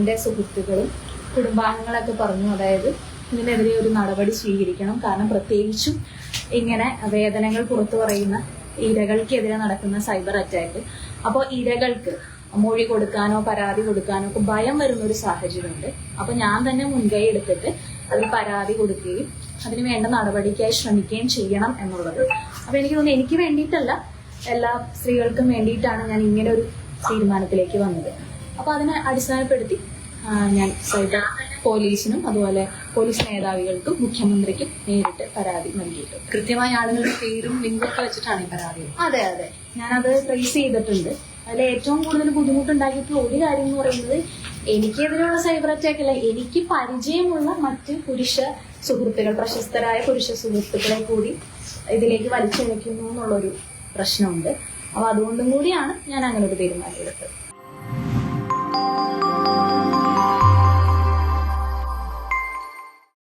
എൻ്റെ സുഹൃത്തുക്കളും കുടുംബാംഗങ്ങളൊക്കെ പറഞ്ഞു, അതായത് ഇതിനെതിരെ ഒരു നടപടി സ്വീകരിക്കണം. കാരണം പ്രത്യേകിച്ചും ഇങ്ങനെ വേദനകൾ പുറത്തു പറയുന്ന ഇരകൾക്കെതിരെ നടക്കുന്ന സൈബർ അറ്റാക്ക്, അപ്പോൾ ഇരകൾക്ക് മൊഴി കൊടുക്കാനോ പരാതി കൊടുക്കാനോ ഒക്കെ ഭയം വരുന്ന ഒരു സാഹചര്യമുണ്ട്. അപ്പൊ ഞാൻ തന്നെ മുൻകൈ എടുത്തിട്ട് അതിൽ പരാതി കൊടുക്കുകയും അതിന് വേണ്ട നടപടിക്കായി ശ്രമിക്കുകയും ചെയ്യണം എന്നുള്ളത്. അപ്പൊ എനിക്ക് തോന്നുന്നു എനിക്ക് വേണ്ടിയിട്ടല്ല, എല്ലാ സ്ത്രീകൾക്കും വേണ്ടിയിട്ടാണ് ഞാൻ ഇങ്ങനെ ഒരു തീരുമാനത്തിലേക്ക് വന്നത്. അപ്പൊ അതിനെ അടിസ്ഥാനപ്പെടുത്തി ഞാൻ സൈബർ പോലീസിനും അതുപോലെ പോലീസ് മേധാവികൾക്കും മുഖ്യമന്ത്രിക്കും നേരിട്ട് പരാതി നൽകിയിട്ടുണ്ട്. കൃത്യമായ ആളുകളുടെ പേരും ലിങ്കും ഒക്കെ വെച്ചിട്ടാണ് ഈ പരാതി? അതെ, ഞാനത് ട്രേസ് ചെയ്തിട്ടുണ്ട്. അതിൽ ഏറ്റവും കൂടുതൽ ബുദ്ധിമുട്ടുണ്ടാക്കിയിട്ടുള്ള ഒരു കാര്യം എന്ന് പറയുന്നത്, എനിക്കെതിരെയുള്ള സൈബർ അറ്റാക്ക് അല്ല, എനിക്ക് പരിചയമുള്ള മറ്റ് പുരുഷ സുഹൃത്തുക്കൾ, പ്രശസ്തരായ പുരുഷ സുഹൃത്തുക്കളെ കൂടി ഇതിലേക്ക് വലിച്ചിഴക്കുന്നു എന്നുള്ളൊരു പ്രശ്നമുണ്ട്. അപ്പൊ അതുകൊണ്ടും കൂടിയാണ് ഞാൻ അങ്ങനെ ഒരു തീരുമാനം എടുത്തത്.